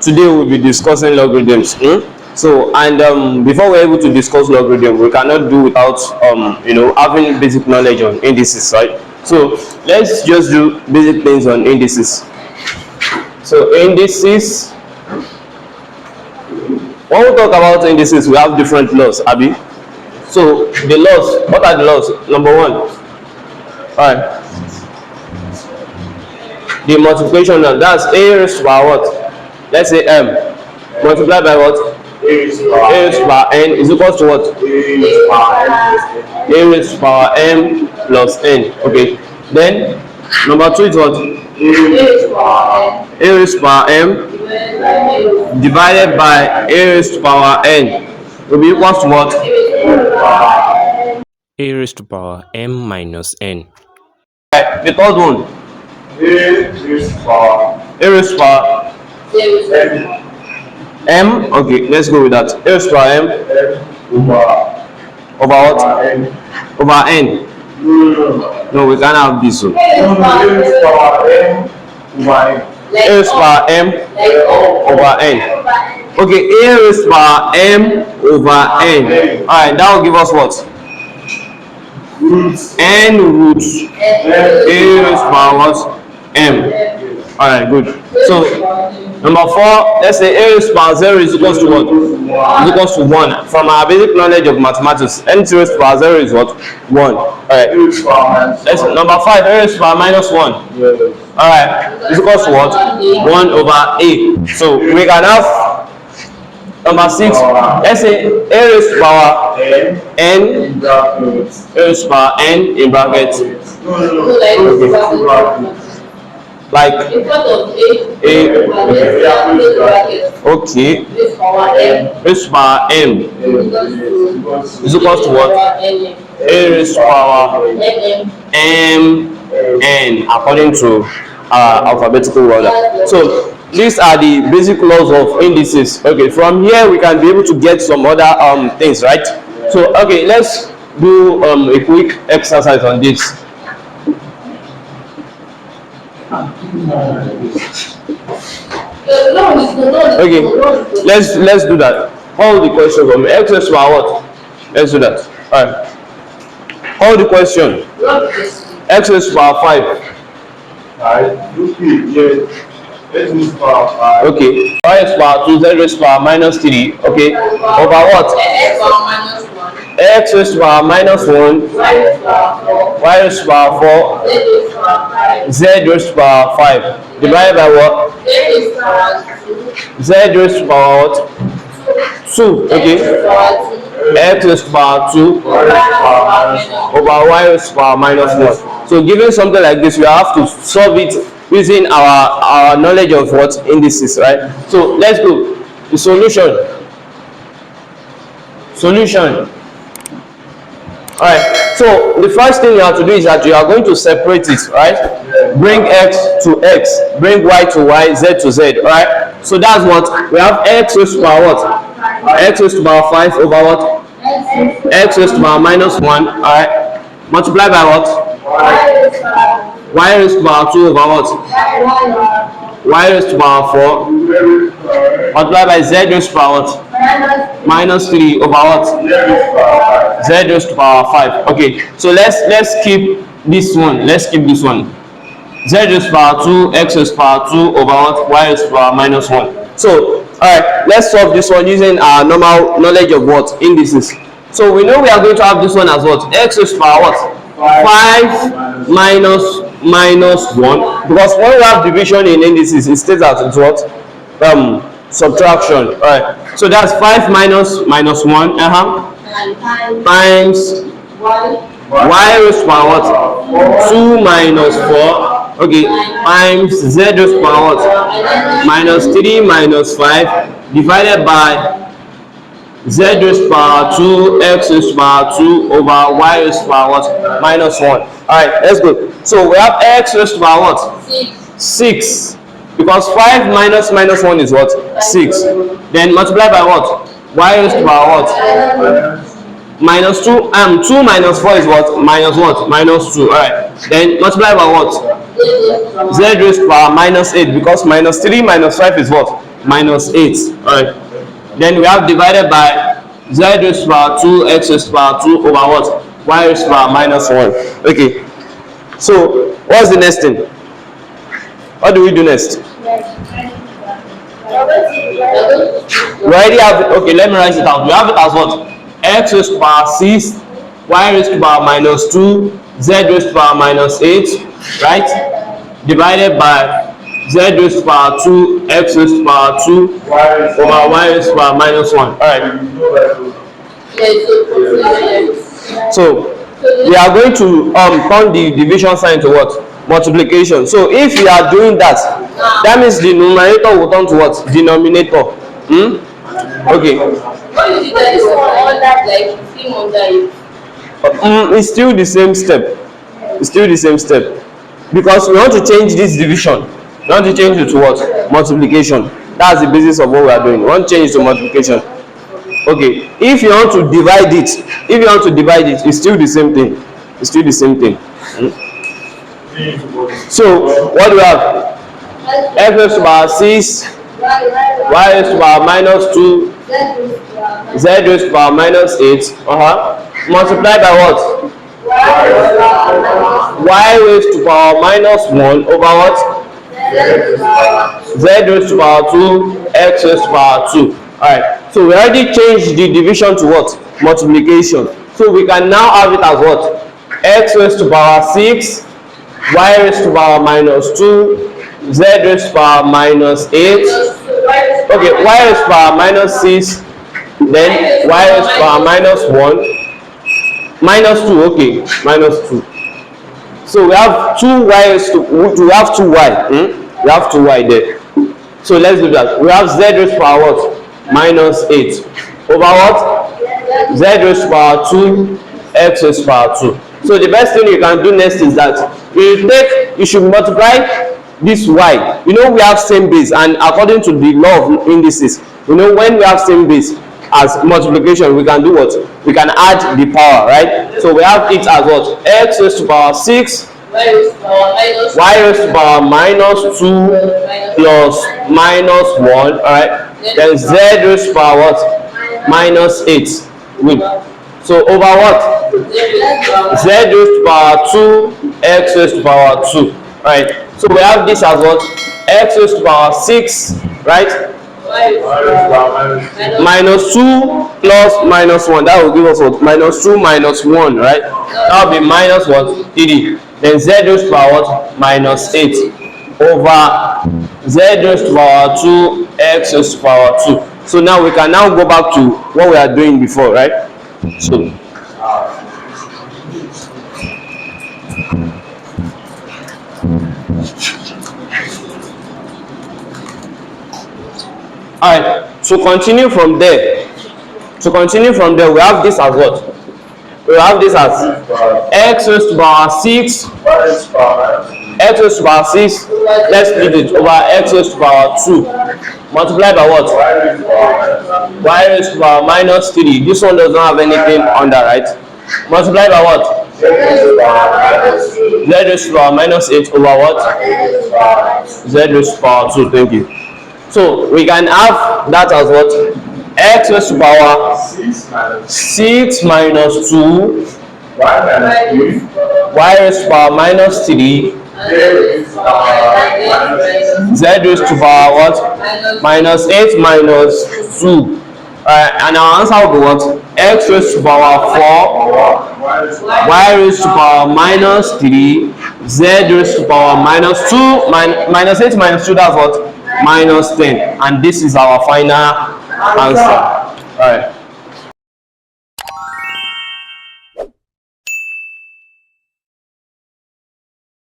today we'll be discussing logarithms. So, and before we're able to discuss logarithm, we cannot do without having basic knowledge on indices, right? So let's just do basic things on indices. So indices, when we talk about indices, we have different laws, Abby. So the laws, what are the laws? Number one, all right, the multiplication law, that's a raised to power what? Let's say m multiplied by what? A raised to power n is equals to what? A raised to power m plus n. Okay, then number two is what? A raised to power m divided by a raised to power n will be equals to what? A raised to power m minus n. Right, the third one. A raised to power m. Okay, let's go with that. A raised to power m over what? Over n. No, we can't have this one. A raised to power m over n. Okay, a raised to power m over n. Alright, that will give us what? N roots. A raised to power what? M. Alright, good. So number four, let's say a raised to power 0 is equals to what? Is equals to 1. From our basic knowledge of mathematics, n raised to power 0 is what? 1. Alright. Let's number 5, a raised to power minus 1. Alright, is equals to what? 1 over a. So we can have number 6, let's say a raised to power n, a raised to power n in brackets. Like a, okay, raised to power m is equals to what? A raised to power m n according to alphabetical order. So these are the basic laws of indices. Okay, from here we can be able to get some other things, right? So okay, let's do a quick exercise on this. Okay, let's do that. Hold the question from x raised to power what? Let's do that. All right. Hold the question. X raised to power 5. Okay. Y raised to power 2, z raised to power minus 3. Okay. Over what? X raised to power minus 1. Y raised to power 4. Z raised to power 5. Divided by what? Z raised to power what? 2. Okay. X raised to power 2 over y raised to power minus 1. So given something like this, we have to solve it using our knowledge of what indices, right? So let's go. The solution. All right, so the first thing you have to do is that you are going to separate it, right? Bring x to x, bring y to y, z to z, all right? So that's what we have. X raised to power what? X raised to power 5 over what? X raised to power minus 1, all right? Multiply by what? Y raised to power 2 over what? Y raised to power 4. Multiply by z raised to power what? Minus 3 over what? Z raised to power 5. Okay, so let's keep this one. Let's keep this one. Z raised to power 2, x raised to power 2 over what? Y raised to power minus 1. So, alright, let's solve this one using our normal knowledge of what? Indices. So we know we are going to have this one as what? X raised to power what? 5 minus 1. Because when we have division in indices, it states that it's what? Subtraction. Alright, so that's 5 minus 1 times y raised to power what? 2 minus 4. Okay, times z raised to power what? Minus 3 minus 5 divided by z raised to power 2, x raised to power 2 over y raised to power what? Minus 1. Alright, let's go. So we have x raised to power what? 6. Because 5 minus 1 is what? 6. Then multiply by what? Y raised to power what? Minus 2. 2 minus 4 is what? Minus what? Minus 2. Alright. Then multiply by what? Z raised to power minus 8. Because minus 3 minus 5 is what? minus 8. Alright. Then we have divided by z raised to power 2 x raised to power 2 over what? Y raised to power minus 1. Okay. So what's the next thing? What do we do next? We already have it. Okay, let me write it out. We have it as what? X raised to power 6, y raised to power minus 2, z raised to power minus 8, right? Divided by z raised to power 2, x raised to power 2 over y raised to power minus 1. Alright. So we are going to turn the division sign to what? Multiplication. So if we are doing that, that means the numerator will turn to what? Denominator. Okay. It's still the same step. It's still the same step. Because we want to change this division. We want to change it to what? Multiplication. That's the basis of what we are doing. We want to change it to multiplication. Okay. If you want to divide it, it's still the same thing. It's still the same thing. So what do we have? X raised to power 6, y raised to power minus 2, z raised to power minus 8. Multiplied by what? Y raised to power minus 1 over what? Z raised to power 2, x raised to power 2. Alright. So we already changed the division to what? Multiplication. So we can now have it as what? X raised to power 6, y raised to power minus 2, z raised to power minus 8. Okay, y raised to power minus 6, then y raised to power minus 1, minus 2. Okay, minus 2. So we have 2y raised to, we have 2y. We have 2y there. So let's do that. We have z raised to power what? Minus 8 over what? Z raised to power 2, x raised to power 2. So the best thing you can do next is that you should multiply this y. You know we have same base, and according to the law of indices, you know when we have same base as multiplication, we can do what? We can add the power, right? So we have it as what? X raised to power 6, y raised to power minus 2 plus minus 1, alright? Then z raised to power what? Minus 8. Good. So over what? Z raised to power 2, x raised to power 2. Right. So we have this as what? X raised to power 6, right? Minus 2 plus minus 1. That will give us what? Minus 2 minus 1, right? That will be minus what? 3. Then z raised to power what? Minus 8 over z raised to power 2, x raised to power 2. So now we can now go back to what we are doing before, right? So alright, to continue from there, we have this as what? We have this as x raised to power 6, x raised to power 6, let's split it over x raised to power 2, multiplied by what? Y raised to power minus 3. This one does not have anything under, right? Multiplied by what? Z raised to power minus 8 over what? Z raised to power 2. Thank you. So we can have that as what? X raised to power 6 minus 2, y raised to power minus 3, z raised to power what? Minus 8 minus 2. And our answer will be what? X raised to power 4, y raised to power minus 3, z raised to power minus 2, minus 8 minus 2, that's what? Minus 10. And this is our final answer. Alright.